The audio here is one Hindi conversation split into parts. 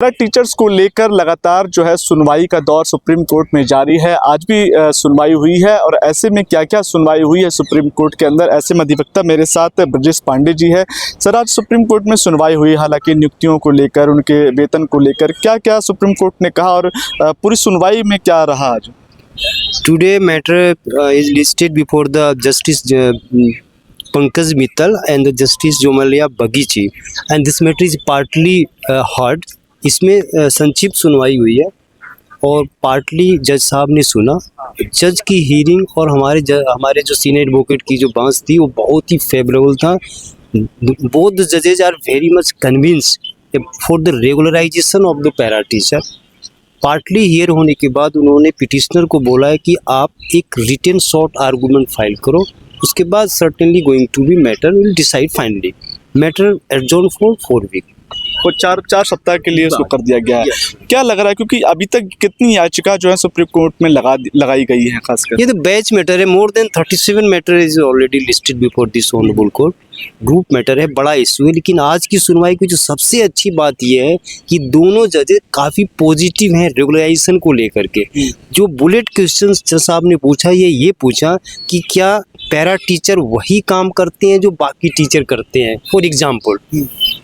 टीचर्स को लेकर लगातार जो है सुनवाई का दौर सुप्रीम कोर्ट में जारी है। आज भी सुनवाई हुई है और ऐसे में क्या क्या सुनवाई हुई है सुप्रीम कोर्ट के अंदर, ऐसे में अधिवक्ता मेरे साथ ब्रजेश पांडे जी है। सर, आज सुप्रीम कोर्ट में सुनवाई हुई, हालांकि नियुक्तियों को लेकर, उनके वेतन को लेकर क्या क्या सुप्रीम कोर्ट ने कहा और पूरी सुनवाई में क्या रहा आज? Today matter is listed before the Justice Pankaj Mittal and the Justice Jomalia Bagichi, and this matter is partly heard. इसमें संक्षिप्त सुनवाई हुई है और पार्टली जज साहब ने सुना। जज की हीयरिंग और हमारे जो सीनियर एडवोकेट की जो बांस थी वो बहुत ही फेवरेबल था। बोथ द जजेज are very much convinced for the regularisation of the para teacher. Partly hear होने के बाद उन्होंने पिटिशनर को बोला है कि आप एक रिटन शॉर्ट आर्गूमेंट फाइल करो, उसके बाद certainly going to be matter will decide finally. Matter adjourn for 4 week और चार सप्ताह के लिए इसको कर दिया गया है। क्या लग रहा है, क्योंकि अभी तक कितनी याचिका जो है सुप्रीम कोर्ट में लगाई गई है? खासकर ये तो बैच मैटर है। More than 37 matter is already listed before this honourable court. Group matter है, बड़ा इशू है। लेकिन आज की सुनवाई की जो सबसे अच्छी बात यह है कि दोनों जजेस काफ़ी पॉजिटिव हैं रेगुलराइजेशन को लेकर के। जो बुलेट क्वेश्चन जज साहब ने पूछा, ये पूछा कि क्या पैरा टीचर वही काम करते हैं जो बाकी टीचर करते हैं। फॉर एग्जाम्पल,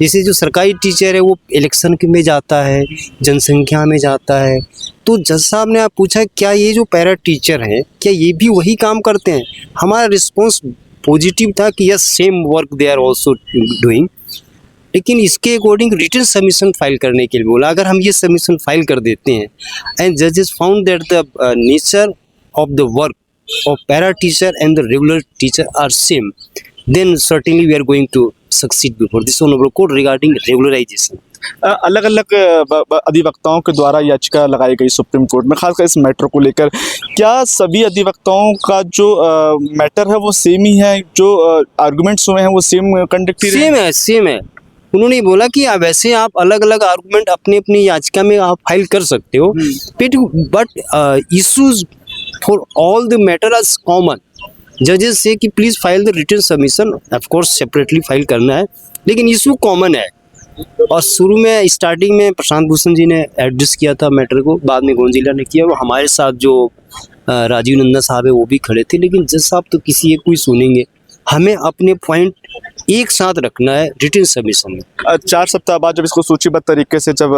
जैसे जो सरकारी टीचर है वो इलेक्शन में जाता है, जनसंख्या में जाता है, तो जज साहब ने आप पूछा क्या ये जो पैरा टीचर हैं क्या ये भी वही काम करते हैं? हमारा रिस्पॉन्स पॉजिटिव था कि yes, same work they are also doing. लेकिन इसके अकॉर्डिंग रिटन सबमिशन फाइल करने के लिए बोला। अगर हम ये सबमिशन फाइल कर देते हैं एंड जजेस found that the nature of the work of para teacher and the regular teacher are same, then certainly we are going to succeed before this honorable court regarding regularization. अलग अलग अधिवक्ताओं के द्वारा याचिका लगाई गई सुप्रीम कोर्ट में, खासकर इस मैटर को लेकर। क्या सभी अधिवक्ताओं का जो मैटर है वो सेम ही है? जो आर्गुमेंट्स हुए हैं वो सेम कंडक्ट सेम है। उन्होंने बोला कि वैसे आप अलग अलग आर्गुमेंट अपनी अपनी याचिका में आप फाइल कर सकते हो, but issues for all the matter as common. Judges say कि please file the written submission, of course separately file करना है, लेकिन इशू कॉमन है। और शुरू में स्टार्टिंग में प्रशांत भूषण जी ने एड्रेस किया था मैटर को, बाद में गोंजिला ने किया। वो हमारे साथ जो राजीव नंदा साहब है वो भी खड़े थे, लेकिन जज साहब तो किसी एक को ही सुनेंगे। हमें अपने पॉइंट एक साथ रखना है रिटन सबमिशन में। 4 सप्ताह बाद जब इसको सूचीबद्ध तरीके से जब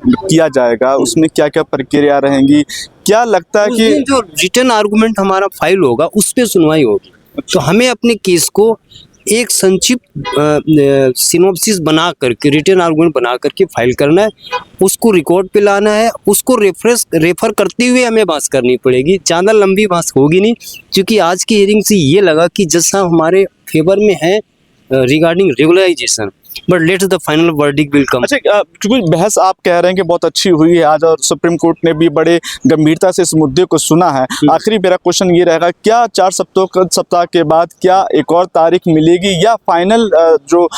किया जाएगा, उसमें क्या क्या प्रक्रिया रहेंगी? क्या लगता है कि जो रिटन आर्गुमेंट हमारा फाइल होगा उस पर सुनवाई होगी, तो हमें अपने केस को एक संक्षिप्त सिनॉप्सिस बना करके, रिटन आर्गुमेंट बना करके फाइल करना है, उसको रिकॉर्ड पे लाना है, उसको रेफर करते हुए हमें बात करनी पड़ेगी। ज़्यादा लंबी बात होगी नहीं, क्योंकि आज की हियरिंग से ये लगा कि जज साहब हमारे फेवर में है regarding regularisation, but let's the final verdict will come. अच्छा, क्योंकि बहस आप कह रहे हैं कि बहुत अच्छी हुई है आज और सुप्रीम कोर्ट ने भी बड़े गंभीरता से इस मुद्दे को सुना है। आखिरी मेरा क्वेश्चन ये रहेगा, क्या 4 सप्ताह के बाद क्या एक और तारीख मिलेगी या फाइनल जो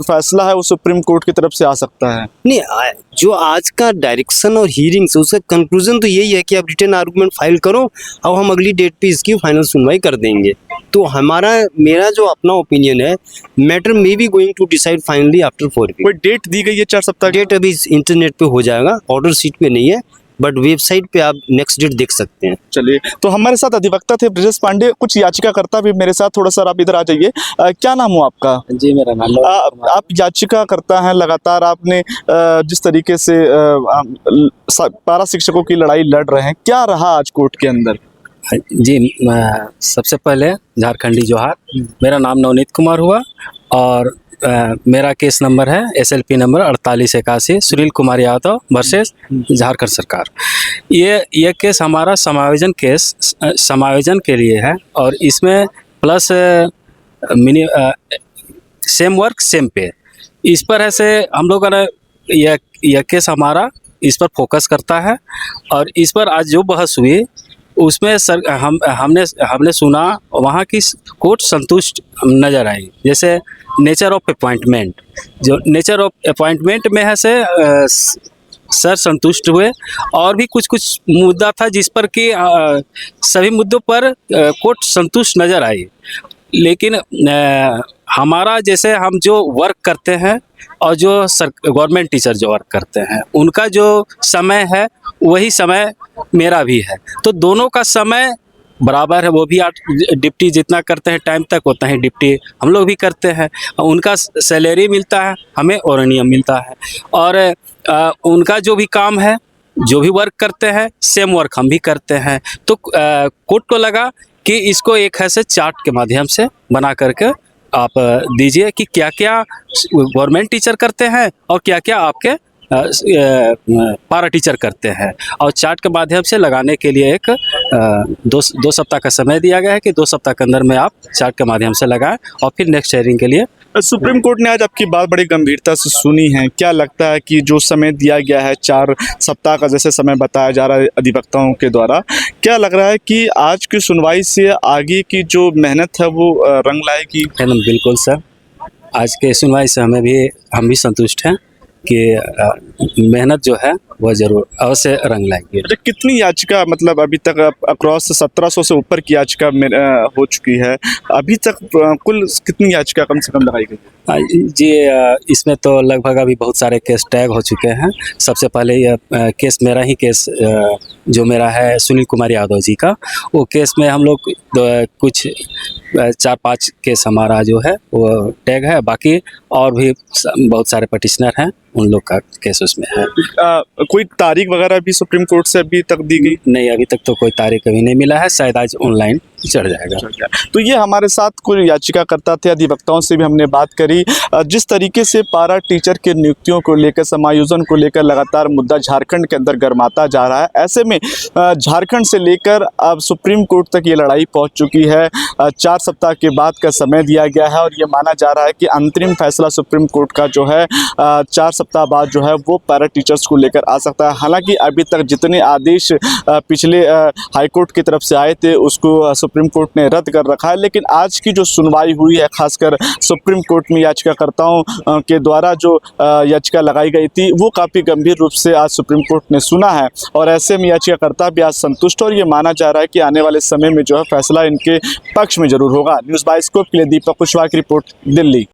फैसला है वो सुप्रीम कोर्ट की तरफ से आ सकता है? नहीं, जो आज का डायरेक्शन और हियरिंग से उसका कंक्लूजन तो यही है कि आप रिटन आर्गुमेंट फाइल करो और हम अगली डेट पे इसकी फाइनल सुनवाई कर देंगे। तो मेरा जो अपना ओपिनियन है, matter may be going to decide finally after 4 week. कोई डेट दी गई है 4 सप्ताह? डेट अभी इंटरनेट पे हो जाएगा, ऑर्डर शीट पे नहीं है, बट वेबसाइट पे आप नेक्स्ट डेट देख सकते हैं। चलिए, तो हमारे साथ अधिवक्ता थे ब्रजेश पांडे, कुछ याचिकाकर्ता भी मेरे साथ। थोड़ा सा आप इधर आ जाइए। क्या नाम हो आपका? जी, मेरा नाम आप याचिका करता हैं, लगातार आपने जिस तरीके से पारा शिक्षकों की लड़ाई लड़ रहे हैं, क्या रहा आज कोर्ट के अंदर? जी, सबसे पहले झारखंडी जोहार। मेरा नाम नवनीत कुमार हुआ और मेरा केस नंबर है SLP number 4881 Sunil Kumar Yadav versus Jharkhand सरकार। ये केस हमारा समायोजन के लिए है और इसमें प्लस सेम वर्क सेम पे, इस पर ऐसे हम लोगों ने यह केस हमारा इस पर फोकस करता है। और इस पर आज जो बहस हुई उसमें हमने सुना, वहाँ की कोर्ट संतुष्ट नज़र आई। जैसे नेचर ऑफ अपॉइंटमेंट, जो नेचर ऑफ अपॉइंटमेंट में है से सर संतुष्ट हुए। और भी कुछ मुद्दा था जिस पर कि सभी मुद्दों पर कोर्ट संतुष्ट नज़र आई। लेकिन हमारा जैसे हम जो वर्क करते हैं और जो गवर्नमेंट टीचर जो वर्क करते हैं उनका जो समय है वही समय मेरा भी है, तो दोनों का समय बराबर है। वो भी ड्यूटी जितना करते हैं टाइम तक उतना ही ड्यूटी हम लोग भी करते हैं। उनका सैलरी मिलता है, हमें और नियम मिलता है, और उनका जो भी काम है, जो भी वर्क करते हैं सेम वर्क हम भी करते हैं। तो कोर्ट को लगा कि इसको एक ऐसे चार्ट के माध्यम से बना करके आप दीजिए कि क्या क्या गवर्नमेंट टीचर करते हैं और क्या क्या आपके पारा टीचर करते हैं, और चार्ट के माध्यम से लगाने के लिए एक दो सप्ताह का समय दिया गया है कि 2 सप्ताह के अंदर में आप चार्ट के माध्यम से लगाएं और फिर नेक्स्ट शेयरिंग के लिए। सुप्रीम कोर्ट ने आज आपकी बात बड़ी गंभीरता से सुनी है। क्या लगता है कि जो समय दिया गया है 4 सप्ताह का जैसे समय बताया जा रहा है अधिवक्ताओं के द्वारा, क्या लग रहा है कि आज की सुनवाई से आगे की जो मेहनत है वो रंग लाएगी? एकदम बिल्कुल सर, आज के सुनवाई से हम भी संतुष्ट हैं कि मेहनत जो है वह जरूर अवश्य रंग लाएगी। अच्छा, कितनी याचिका मतलब अभी तक अक्रॉस 1700 से ऊपर की याचिका हो चुकी है, अभी तक कुल कितनी याचिका कम से कम लगाई गई? जी, इसमें तो लगभग अभी बहुत सारे केस टैग हो चुके हैं। सबसे पहले यह केस मेरा ही केस जो मेरा है सुनील कुमार यादव जी का, वो केस में हम लोग कुछ 4-5 केस हमारा जो है वो टैग है, बाकी और भी बहुत सारे पटिशनर हैं उन लोग का केस उसमें है। कोई तारीख वगैरह भी सुप्रीम कोर्ट से अभी तक दी गई? नहीं, अभी तक तो कोई तारीख अभी नहीं मिला है, शायद आज ऑनलाइन चढ़ जाएगा। तो ये हमारे साथ कुछ याचिकाकर्ता थे, अधिवक्ताओं से भी हमने बात करी। जिस तरीके से पारा टीचर की नियुक्तियों को लेकर, समायोजन को लेकर लगातार मुद्दा झारखंड के अंदर गरमाता जा रहा है, ऐसे में झारखंड से लेकर अब सुप्रीम कोर्ट तक ये लड़ाई पहुंच चुकी है। 4 सप्ताह के बाद का समय दिया गया है और ये माना जा रहा है कि अंतरिम फैसला सुप्रीम कोर्ट का जो है 4 सप्ताह बाद जो है वो पैरा टीचर्स को लेकर आ सकता है। हालांकि अभी तक जितने आदेश पिछले हाईकोर्ट की तरफ से आए थे उसको सुप्रीम कोर्ट ने रद्द कर रखा है, लेकिन आज की जो सुनवाई हुई है खासकर सुप्रीम कोर्ट में याचिकाकर्ताओं के द्वारा जो याचिका लगाई गई थी वो काफ़ी गंभीर रूप से आज सुप्रीम कोर्ट ने सुना है, और ऐसे में याचिकाकर्ता भी आज संतुष्ट, और ये माना जा रहा है कि आने वाले समय में जो है फैसला इनके पक्ष में जरूर होगा। न्यूज़ बाइस्कोप के लिए दीपक कुशवाहा की रिपोर्ट, दिल्ली।